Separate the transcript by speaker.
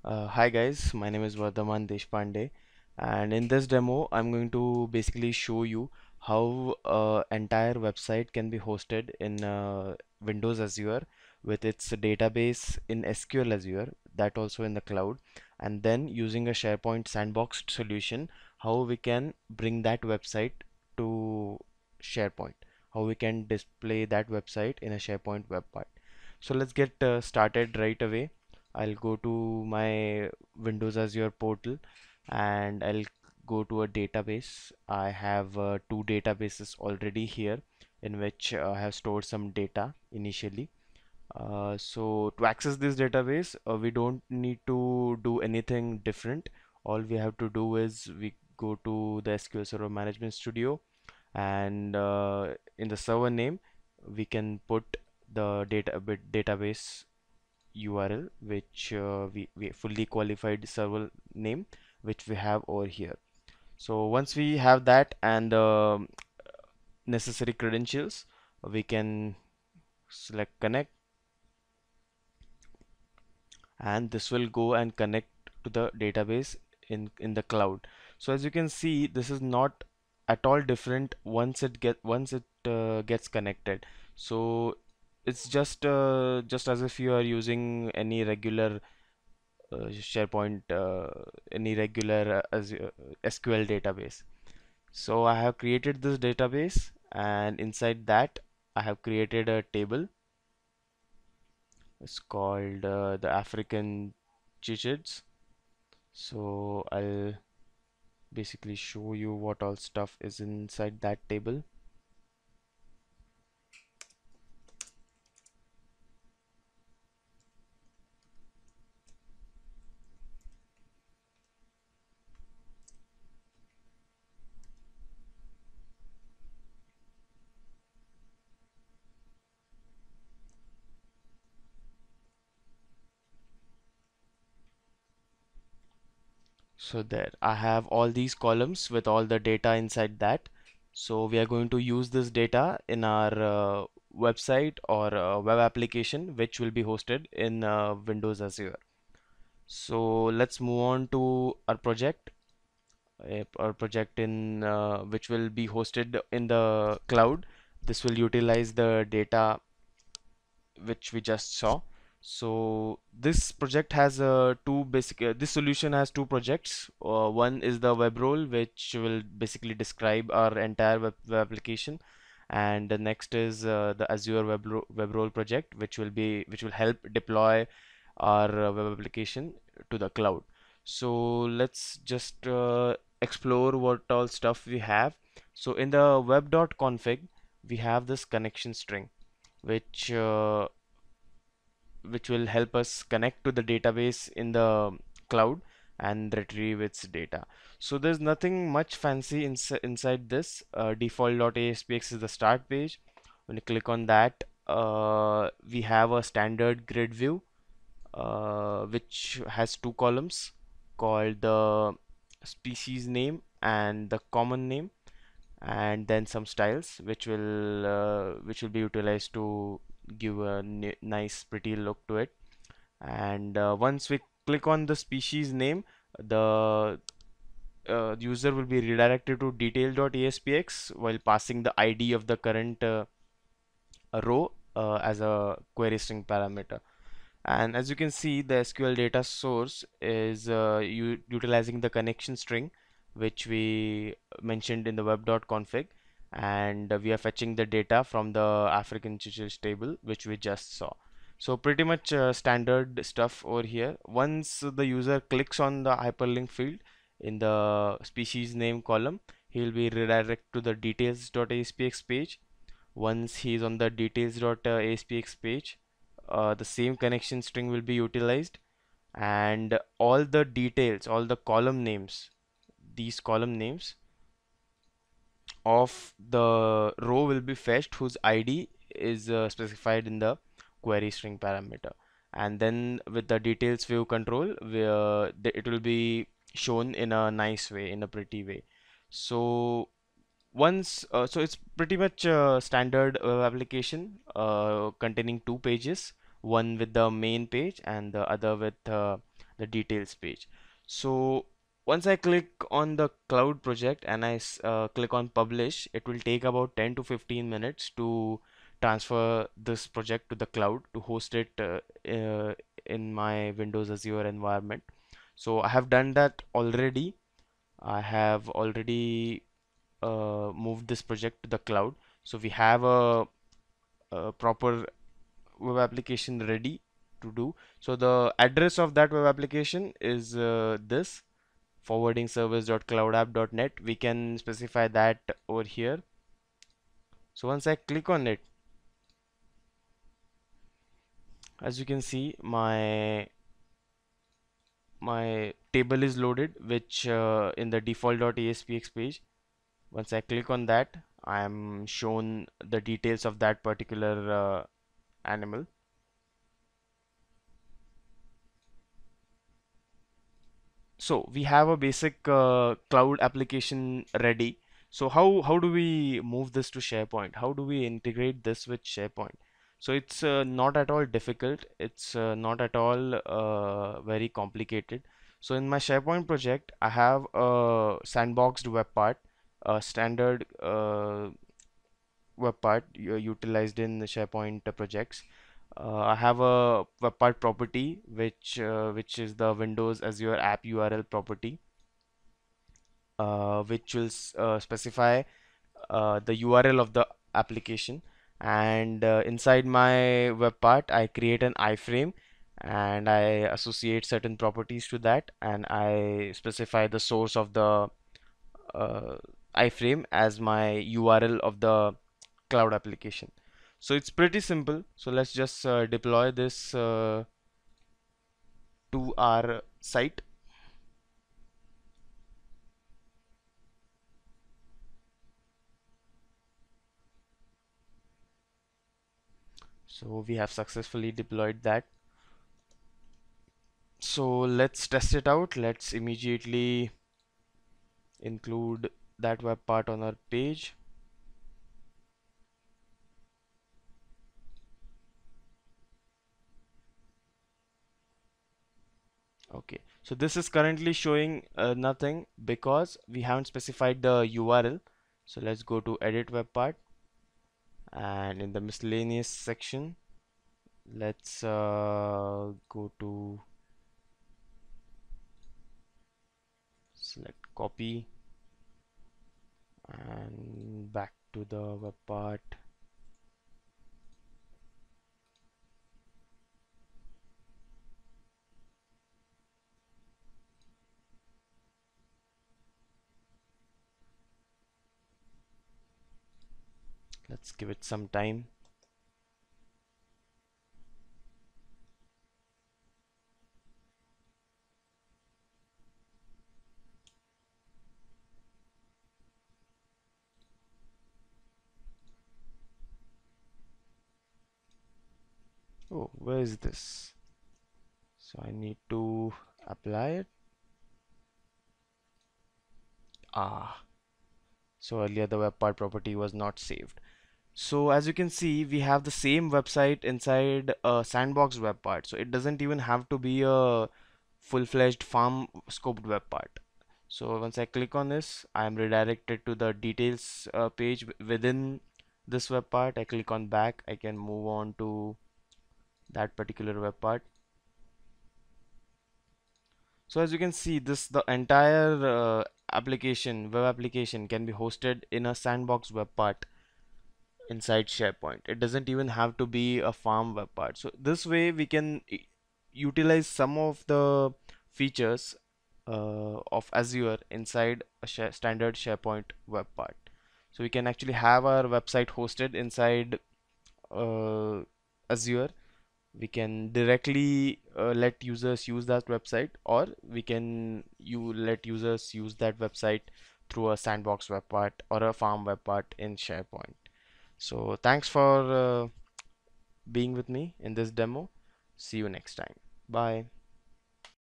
Speaker 1: Hi guys, my name is Vardhaman Deshpande, and in this demo I'm going to basically show you how entire website can be hosted in Windows Azure with its database in SQL Azure, that also in the cloud, and then using a SharePoint sandboxed solution, how we can bring that website to SharePoint, how we can display that website in a SharePoint web part. So let's get started right away. I'll go to my Windows Azure portal and I'll go to a database. I have two databases already here in which I have stored some data initially. So to access this database, we don't need to do anything different. All we have to do is we go to the SQL Server Management Studio, and in the server name we can put the database URL, which we fully qualified server name, which we have over here. So once we have that and the necessary credentials, we can select connect, and this will go and connect to the database in the cloud. So as you can see, this is not at all different once it gets connected. So it's just as if you are using any regular SharePoint, any regular SQL database. So I have created this database, and inside that I have created a table. It's called the African Chichids. So I'll basically show you what all stuff is inside that table. So there, I have all these columns with all the data inside that. So we are going to use this data in our website or web application, which will be hosted in Windows Azure. So let's move on to our project in which will be hosted in the cloud. This will utilize the data which we just saw. So this project has this solution has two projects. One is the web role, which will basically describe our entire web application, and the next is the Azure web role project, which will help deploy our web application to the cloud. So let's just explore what all stuff we have. So in the web.config, we have this connection string, which uh, which will help us connect to the database in the cloud and retrieve its data. So there's nothing much fancy inside this. Default.aspx is the start page. When you click on that, we have a standard grid view, which has two columns called the species name and the common name, and then some styles which will be utilized to give a nice pretty look to it. And once we click on the species name, the user will be redirected to detail.aspx while passing the ID of the current row as a query string parameter. And as you can see, the SQL data source is utilizing the connection string, which we mentioned in the web.config, and we are fetching the data from the African chichers table, which we just saw. So pretty much standard stuff over here. Once the user clicks on the hyperlink field in the species name column, he will be redirected to the details.aspx page. Once he is on the details.aspx page, the same connection string will be utilized, and all the details, all the column names, these column names of the row will be fetched whose ID is specified in the query string parameter. And then with the details view control, it will be shown in a nice way, in a pretty way. So so it's pretty much a standard application containing two pages, one with the main page and the other with the details page. So once I click on the cloud project and click on publish, it will take about 10 to 15 minutes to transfer this project to the cloud to host it in my Windows Azure environment. So I have done that already. I have already moved this project to the cloud. So we have a proper web application ready to do. So the address of that web application is this forwarding service.cloudapp.net. We can specify that over here. So once I click on it, as you can see, my table is loaded, which in the default.aspx page. Once I click on that, I am shown the details of that particular animal. So we have a basic cloud application ready. So how do we move this to SharePoint? How do we integrate this with SharePoint? So it's not at all difficult. It's not at all very complicated. So in my SharePoint project, I have a sandboxed web part, a standard web part utilized in the SharePoint projects. I have a web part property which is the Windows Azure app URL property, which will specify the URL of the application. And inside my web part, I create an iframe and I associate certain properties to that, and I specify the source of the uh, iframe as my URL of the cloud application. So it's pretty simple. So let's just deploy this to our site. So we have successfully deployed that. So let's test it out. Let's immediately include that web part on our page. Okay, so this is currently showing nothing because we haven't specified the URL. So let's go to edit web part, and in the miscellaneous section, let's go to select copy and back to the web part. Let's give it some time. Oh, where is this? So I need to apply it. Ah, so earlier the web part property was not saved. So as you can see, we have the same website inside a sandbox web part. So it doesn't even have to be a full-fledged farm scoped web part. So once I click on this, I am redirected to the details page within this web part. I click on back, I can move on to that particular web part. So as you can see, the entire web application can be hosted in a sandbox web part inside SharePoint. It doesn't even have to be a farm web part. So this way we can utilize some of the features of Azure inside a standard SharePoint web part. So we can actually have our website hosted inside uh, Azure. We can directly let users use that website, or we can let users use that website through a sandbox web part or a farm web part in SharePoint. So thanks for being with me in this demo. See you next time. Bye.